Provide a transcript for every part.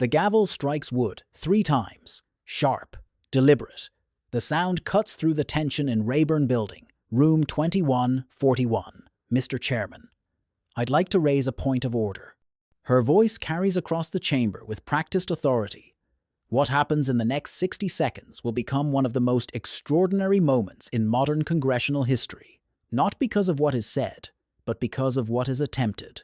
The gavel strikes wood 3 times, sharp, deliberate. The sound cuts through the tension in Rayburn Building, room 2141. Mr. Chairman, I'd like to raise a point of order. Her voice carries across the chamber with practiced authority. What happens in the next 60 seconds will become one of the most extraordinary moments in modern congressional history, not because of what is said, but because of what is attempted.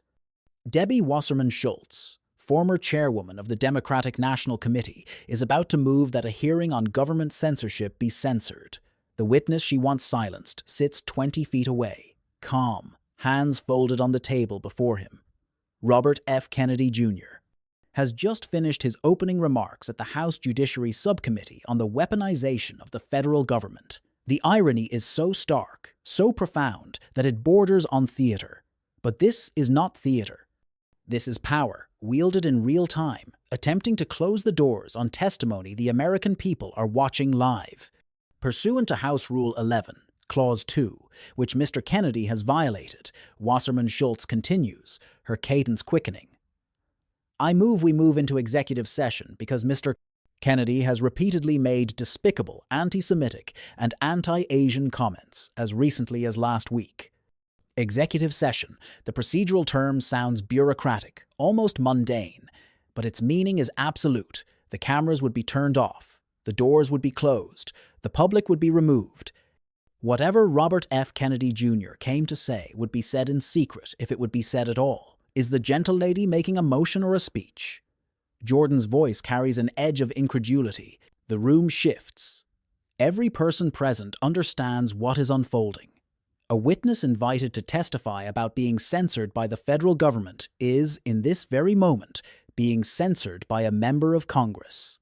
Debbie Wasserman Schultz, former chairwoman of the Democratic National Committee, is about to move that a hearing on government censorship be censored. The witness she once silenced sits 20 feet away, calm, hands folded on the table before him. Robert F. Kennedy, Jr. has just finished his opening remarks at the House Judiciary Subcommittee on the weaponization of the federal government. The irony is so stark, so profound, that it borders on theater. But this is not theater. This is power, wielded in real time, attempting to close the doors on testimony the American people are watching live. Pursuant to House Rule 11, Clause 2, which Mr. Kennedy has violated, Wasserman Schultz continues, her cadence quickening. I move we move into executive session because Mr. Kennedy has repeatedly made despicable anti-Semitic and anti-Asian comments as recently as last week. Executive session. The procedural term sounds bureaucratic, almost mundane, but its meaning is absolute. The cameras would be turned off, the doors would be closed, the public would be removed. Whatever Robert F. Kennedy, Jr. came to say would be said in secret if it would be said at all. Is the gentle lady making a motion or a speech? Jordan's voice carries an edge of incredulity. The room shifts. Every person present understands what is unfolding. A witness invited to testify about being censored by the federal government is, in this very moment, being censored by a member of Congress.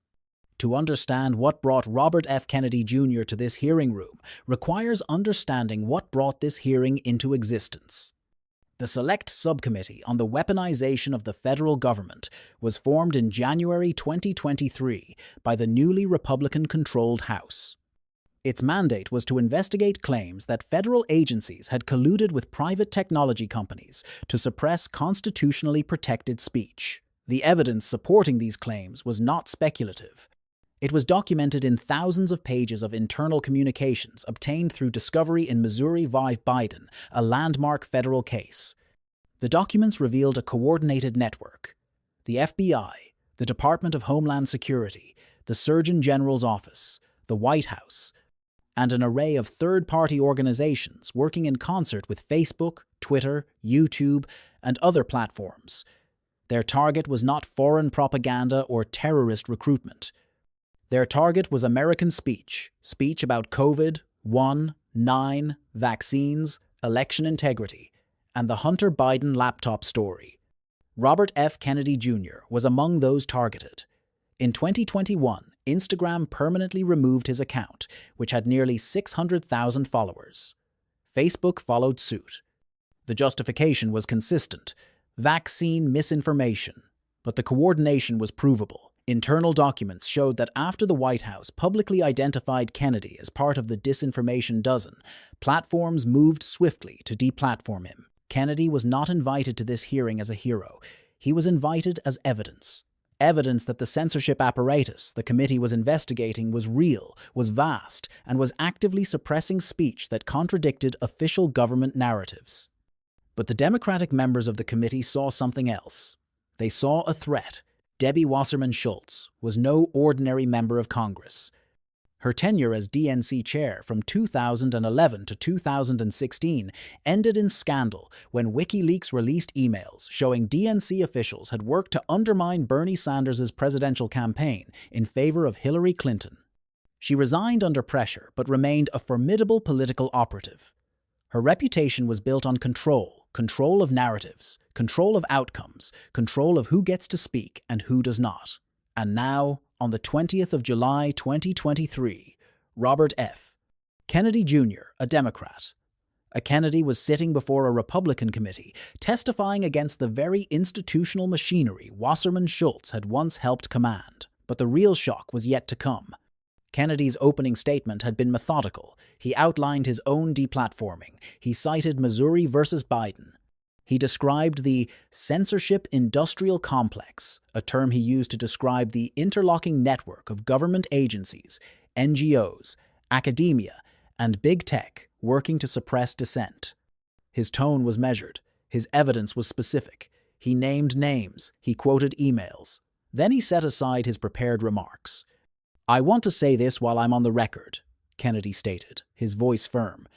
To understand what brought Robert F. Kennedy, Jr. to this hearing room requires understanding what brought this hearing into existence. The Select Subcommittee on the Weaponization of the Federal Government was formed in January 2023 by the newly Republican-controlled House. Its mandate was to investigate claims that federal agencies had colluded with private technology companies to suppress constitutionally protected speech. The evidence supporting these claims was not speculative. It was documented in thousands of pages of internal communications obtained through discovery in Missouri v. Biden, a landmark federal case. The documents revealed a coordinated network. The FBI, the Department of Homeland Security, the Surgeon General's Office, the White House, and an array of third-party organizations working in concert with Facebook, Twitter, YouTube, and other platforms. Their target was not foreign propaganda or terrorist recruitment. Their target was American speech about COVID, 9, vaccines, election integrity, and the Hunter Biden laptop story. Robert F. Kennedy, Jr. was among those targeted. In 2021, Instagram permanently removed his account, which had nearly 600,000 followers. Facebook followed suit. The justification was consistent: vaccine misinformation. But the coordination was provable. Internal documents showed that after the White House publicly identified Kennedy as part of the disinformation dozen, platforms moved swiftly to deplatform him. Kennedy was not invited to this hearing as a hero. He was invited as evidence. Evidence that the censorship apparatus the committee was investigating was real, was vast, and was actively suppressing speech that contradicted official government narratives. But the Democratic members of the committee saw something else. They saw a threat. Debbie Wasserman Schultz was no ordinary member of Congress. Her tenure as DNC chair from 2011 to 2016 ended in scandal when WikiLeaks released emails showing DNC officials had worked to undermine Bernie Sanders' presidential campaign in favor of Hillary Clinton. She resigned under pressure but remained a formidable political operative. Her reputation was built on control of narratives, control of outcomes, control of who gets to speak and who does not. And now, on the 20th of July 2023, Robert F. Kennedy, Jr., a Democrat. A Kennedy was sitting before a Republican committee, testifying against the very institutional machinery Wasserman Schultz had once helped command. But the real shock was yet to come. Kennedy's opening statement had been methodical. He outlined his own deplatforming. He cited Missouri versus Biden. He described the censorship industrial complex, a term he used to describe the interlocking network of government agencies, NGOs, academia, and big tech working to suppress dissent. His tone was measured. His evidence was specific. He named names. He quoted emails. Then he set aside his prepared remarks. "I want to say this while I'm on the record," Kennedy stated, his voice firm.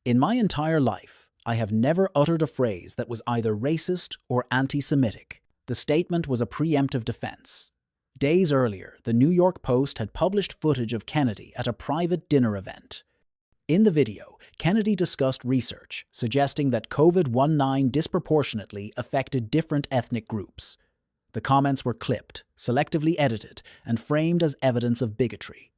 "In my entire life, I have never uttered a phrase that was either racist or anti-Semitic." The statement was a preemptive defense. Days earlier, the New York Post had published footage of Kennedy at a private dinner event. In the video, Kennedy discussed research suggesting that COVID-19 disproportionately affected different ethnic groups. The comments were clipped, selectively edited, and framed as evidence of bigotry.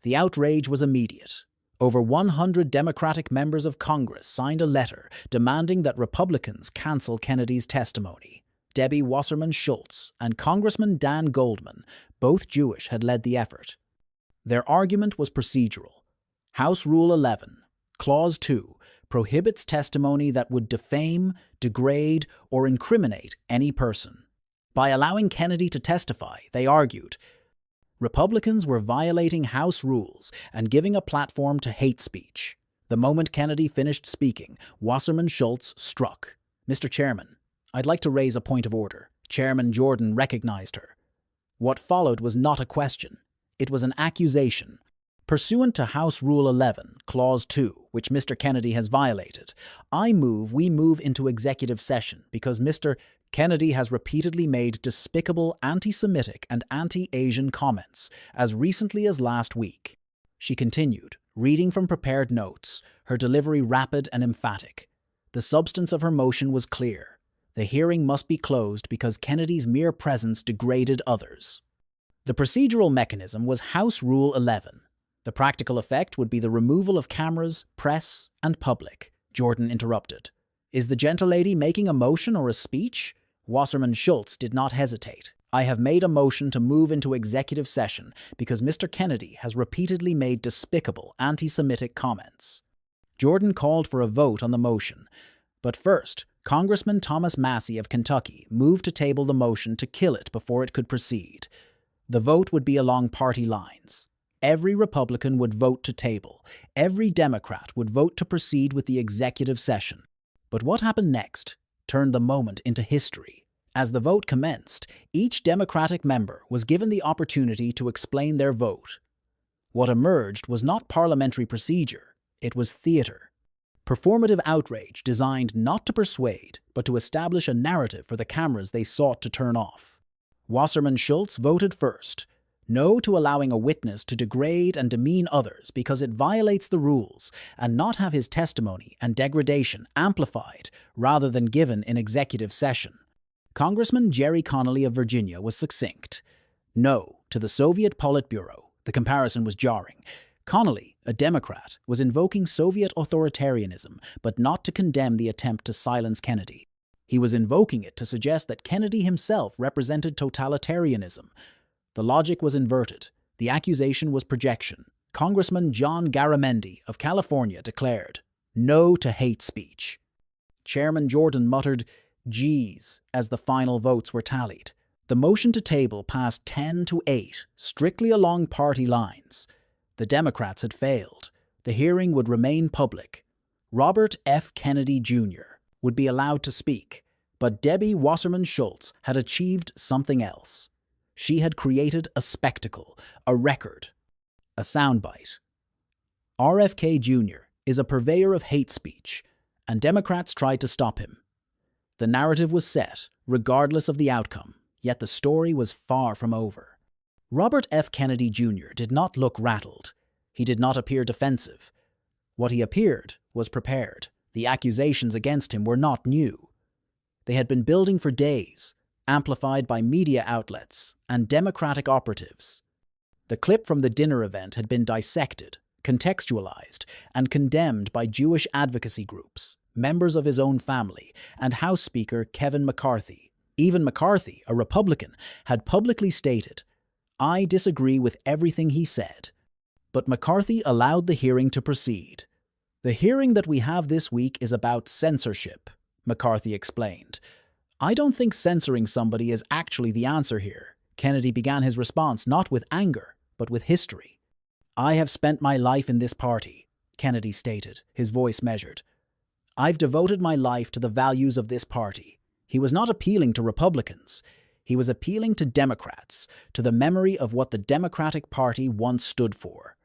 The outrage was immediate. Over 100 Democratic members of Congress signed a letter demanding that Republicans cancel Kennedy's testimony. Debbie Wasserman Schultz and Congressman Dan Goldman, both Jewish, had led the effort. Their argument was procedural. House Rule 11, Clause 2, prohibits testimony that would defame, degrade, or incriminate any person. By allowing Kennedy to testify, they argued, Republicans were violating House rules and giving a platform to hate speech. The moment Kennedy finished speaking, Wasserman Schultz struck. "Mr. Chairman, I'd like to raise a point of order." Chairman Jordan recognized her. What followed was not a question. It was an accusation. "Pursuant to House Rule 11, Clause 2, which Mr. Kennedy has violated, we move into executive session because Mr. Kennedy has repeatedly made despicable anti-Semitic and anti-Asian comments as recently as last week." She continued, reading from prepared notes, her delivery rapid and emphatic. The substance of her motion was clear. The hearing must be closed because Kennedy's mere presence degraded others. The procedural mechanism was House Rule 11. The practical effect would be the removal of cameras, press, and public. Jordan interrupted. "Is the gentlelady making a motion or a speech?" Wasserman Schultz did not hesitate. "I have made a motion to move into executive session because Mr. Kennedy has repeatedly made despicable anti-Semitic comments." Jordan called for a vote on the motion. But first, Congressman Thomas Massie of Kentucky moved to table the motion to kill it before it could proceed. The vote would be along party lines. Every Republican would vote to table. Every Democrat would vote to proceed with the executive session. But what happened next turned the moment into history. As the vote commenced, each Democratic member was given the opportunity to explain their vote. What emerged was not parliamentary procedure, it was theater. Performative outrage designed not to persuade, but to establish a narrative for the cameras they sought to turn off. Wasserman Schultz voted first. No to allowing a witness to degrade and demean others because it violates the rules, and not have his testimony and degradation amplified rather than given in executive session. Congressman Jerry Connolly of Virginia was succinct. No to the Soviet Politburo. The comparison was jarring. Connolly, a Democrat, was invoking Soviet authoritarianism, but not to condemn the attempt to silence Kennedy. He was invoking it to suggest that Kennedy himself represented totalitarianism. The logic was inverted. The accusation was projection. Congressman John Garamendi of California declared, "No to hate speech." Chairman Jordan muttered, "Geez," as the final votes were tallied. The motion to table passed 10-8, strictly along party lines. The Democrats had failed. The hearing would remain public. Robert F. Kennedy, Jr. would be allowed to speak, but Debbie Wasserman Schultz had achieved something else. She had created a spectacle, a record, a soundbite. RFK Jr. is a purveyor of hate speech, and Democrats tried to stop him. The narrative was set, regardless of the outcome, yet the story was far from over. Robert F. Kennedy Jr. did not look rattled. He did not appear defensive. What he appeared was prepared. The accusations against him were not new. They had been building for days, amplified by media outlets and Democratic operatives. The clip from the dinner event had been dissected, contextualized, and condemned by Jewish advocacy groups, members of his own family, and House Speaker Kevin McCarthy. Even McCarthy, a Republican, had publicly stated, "I disagree with everything he said." But McCarthy allowed the hearing to proceed. The hearing that we have this week is about censorship, McCarthy explained. I don't think censoring somebody is actually the answer here. Kennedy began his response not with anger, but with history. I have spent my life in this party, Kennedy stated, his voice measured. I've devoted my life to the values of this party. He was not appealing to Republicans. He was appealing to Democrats, to the memory of what the Democratic Party once stood for.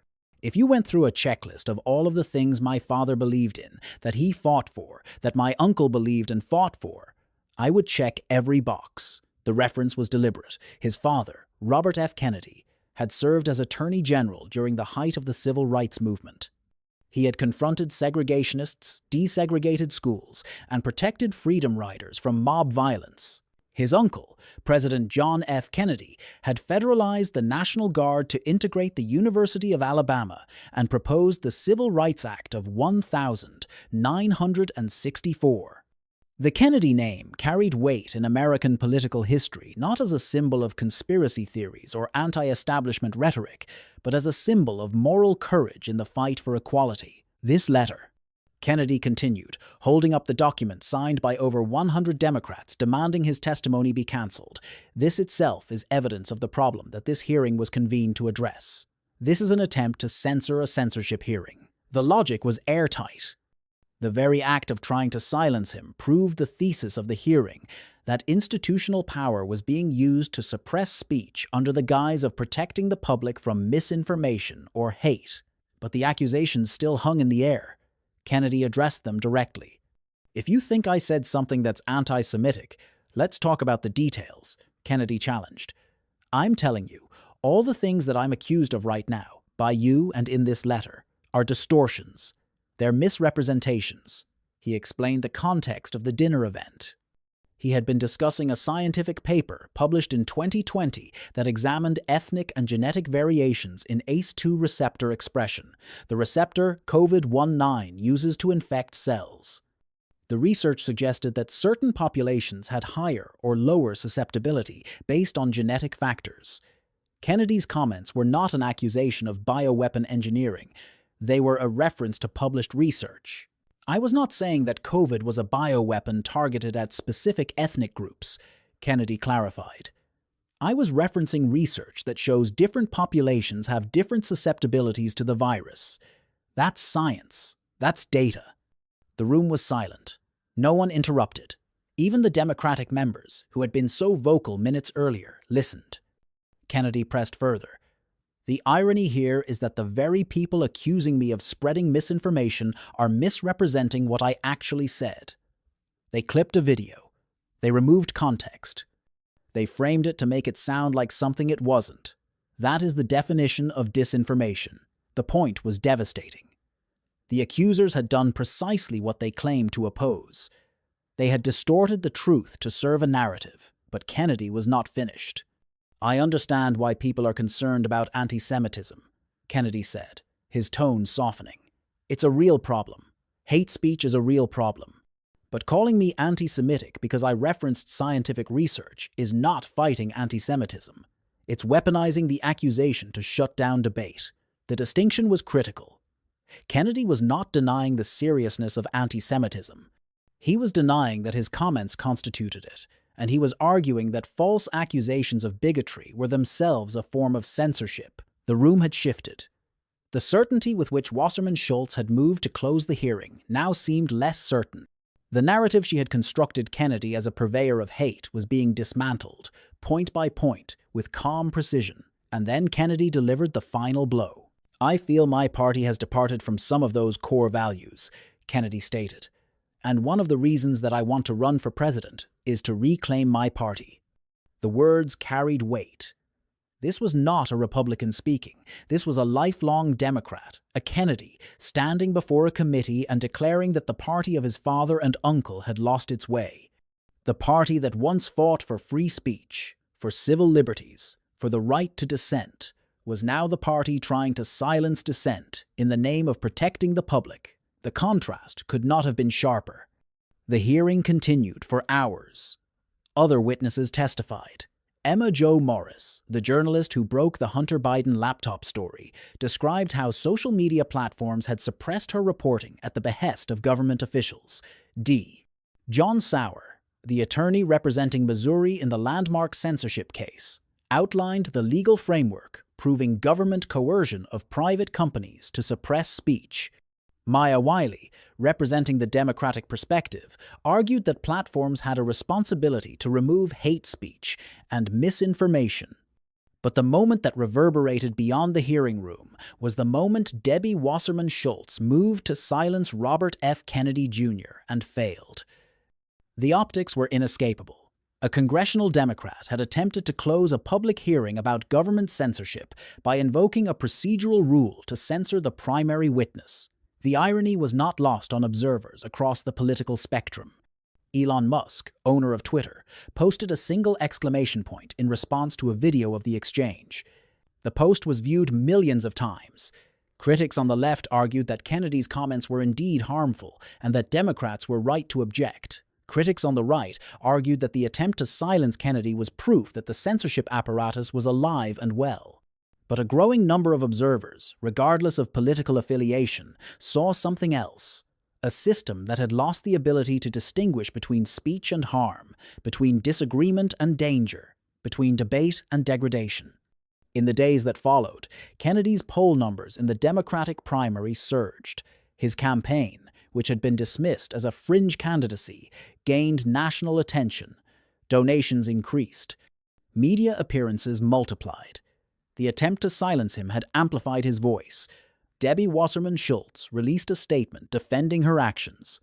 If you went through a checklist of all of the things my father believed in, that he fought for, that my uncle believed and fought for, I would check every box. The reference was deliberate. His father, Robert F. Kennedy, had served as Attorney General during the height of the Civil Rights Movement. He had confronted segregationists, desegregated schools, and protected freedom riders from mob violence. His uncle, President John F. Kennedy, had federalized the National Guard to integrate the University of Alabama and proposed the Civil Rights Act of 1964. The Kennedy name carried weight in American political history not as a symbol of conspiracy theories or anti-establishment rhetoric, but as a symbol of moral courage in the fight for equality. This letter, Kennedy continued, holding up the document signed by over 100 Democrats demanding his testimony be cancelled. This itself is evidence of the problem that this hearing was convened to address. This is an attempt to censor a censorship hearing. The logic was airtight. The very act of trying to silence him proved the thesis of the hearing, that institutional power was being used to suppress speech under the guise of protecting the public from misinformation or hate. But the accusations still hung in the air. Kennedy addressed them directly. If you think I said something that's anti-Semitic, let's talk about the details, Kennedy challenged. I'm telling you, all the things that I'm accused of right now, by you and in this letter, are distortions. They're misrepresentations. He explained the context of the dinner event. He had been discussing a scientific paper published in 2020 that examined ethnic and genetic variations in ACE2 receptor expression, the receptor COVID-19 uses to infect cells. The research suggested that certain populations had higher or lower susceptibility based on genetic factors. Kennedy's comments were not an accusation of bioweapon engineering. They were a reference to published research. I was not saying that COVID was a bioweapon targeted at specific ethnic groups, Kennedy clarified. I was referencing research that shows different populations have different susceptibilities to the virus. That's science. That's data. The room was silent. No one interrupted. Even the Democratic members, who had been so vocal minutes earlier, listened. Kennedy pressed further. The irony here is that the very people accusing me of spreading misinformation are misrepresenting what I actually said. They clipped a video. They removed context. They framed it to make it sound like something it wasn't. That is the definition of disinformation. The point was devastating. The accusers had done precisely what they claimed to oppose. They had distorted the truth to serve a narrative, but Kennedy was not finished. I understand why people are concerned about anti-Semitism, Kennedy said, his tone softening. It's a real problem. Hate speech is a real problem. But calling me anti-Semitic because I referenced scientific research is not fighting anti-Semitism. It's weaponizing the accusation to shut down debate. The distinction was critical. Kennedy was not denying the seriousness of anti-Semitism. He was denying that his comments constituted it, and he was arguing that false accusations of bigotry were themselves a form of censorship. The room had shifted. The certainty with which Wasserman Schultz had moved to close the hearing now seemed less certain. The narrative she had constructed Kennedy as a purveyor of hate was being dismantled, point by point, with calm precision, and then Kennedy delivered the final blow. I feel my party has departed from some of those core values, Kennedy stated. And one of the reasons that I want to run for president is to reclaim my party. The words carried weight. This was not a Republican speaking. This was a lifelong Democrat, a Kennedy, standing before a committee and declaring that the party of his father and uncle had lost its way. The party that once fought for free speech, for civil liberties, for the right to dissent, was now the party trying to silence dissent in the name of protecting the public. The contrast could not have been sharper. The hearing continued for hours. Other witnesses testified. Emma Jo Morris, the journalist who broke the Hunter Biden laptop story, described how social media platforms had suppressed her reporting at the behest of government officials. D. John Sauer, the attorney representing Missouri in the landmark censorship case, outlined the legal framework proving government coercion of private companies to suppress speech. Maya Wiley, representing the Democratic perspective, argued that platforms had a responsibility to remove hate speech and misinformation. But the moment that reverberated beyond the hearing room was the moment Debbie Wasserman Schultz moved to silence Robert F. Kennedy Jr. and failed. The optics were inescapable. A congressional Democrat had attempted to close a public hearing about government censorship by invoking a procedural rule to censor the primary witness. The irony was not lost on observers across the political spectrum. Elon Musk, owner of Twitter, posted a single exclamation point in response to a video of the exchange. The post was viewed millions of times. Critics on the left argued that Kennedy's comments were indeed harmful and that Democrats were right to object. Critics on the right argued that the attempt to silence Kennedy was proof that the censorship apparatus was alive and well. But a growing number of observers, regardless of political affiliation, saw something else. A system that had lost the ability to distinguish between speech and harm, between disagreement and danger, between debate and degradation. In the days that followed, Kennedy's poll numbers in the Democratic primary surged. His campaign, which had been dismissed as a fringe candidacy, gained national attention. Donations increased. Media appearances multiplied. The attempt to silence him had amplified his voice. Debbie Wasserman Schultz released a statement defending her actions,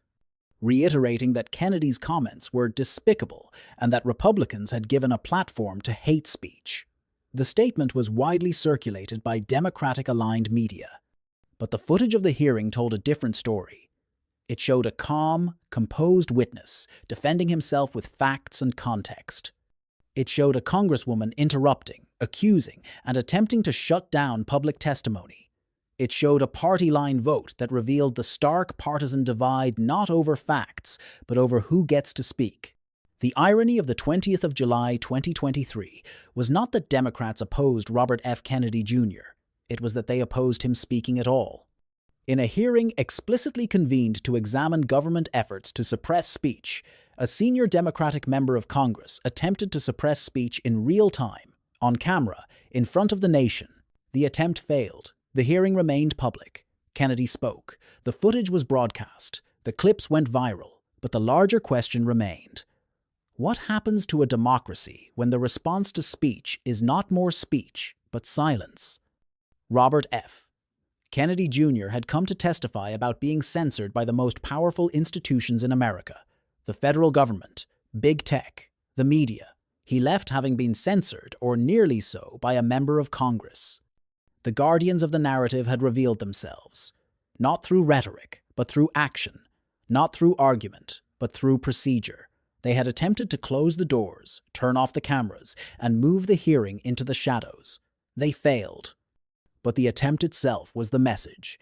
reiterating that Kennedy's comments were despicable and that Republicans had given a platform to hate speech. The statement was widely circulated by Democratic-aligned media. But the footage of the hearing told a different story. It showed a calm, composed witness defending himself with facts and context. It showed a congresswoman interrupting, accusing, and attempting to shut down public testimony. It showed a party-line vote that revealed the stark partisan divide not over facts, but over who gets to speak. The irony of the 20th of July 2023 was not that Democrats opposed Robert F. Kennedy Jr., it was that they opposed him speaking at all. In a hearing explicitly convened to examine government efforts to suppress speech, a senior Democratic member of Congress attempted to suppress speech in real time, on camera, in front of the nation. The attempt failed. The hearing remained public. Kennedy spoke. The footage was broadcast. The clips went viral. But the larger question remained. What happens to a democracy when the response to speech is not more speech, but silence? Robert F. Kennedy Jr. had come to testify about being censored by the most powerful institutions in America, the federal government, big tech, the media. He left having been censored, or nearly so, by a member of Congress. The guardians of the narrative had revealed themselves, not through rhetoric, but through action, not through argument, but through procedure. They had attempted to close the doors, turn off the cameras, and move the hearing into the shadows. They failed. But the attempt itself was the message.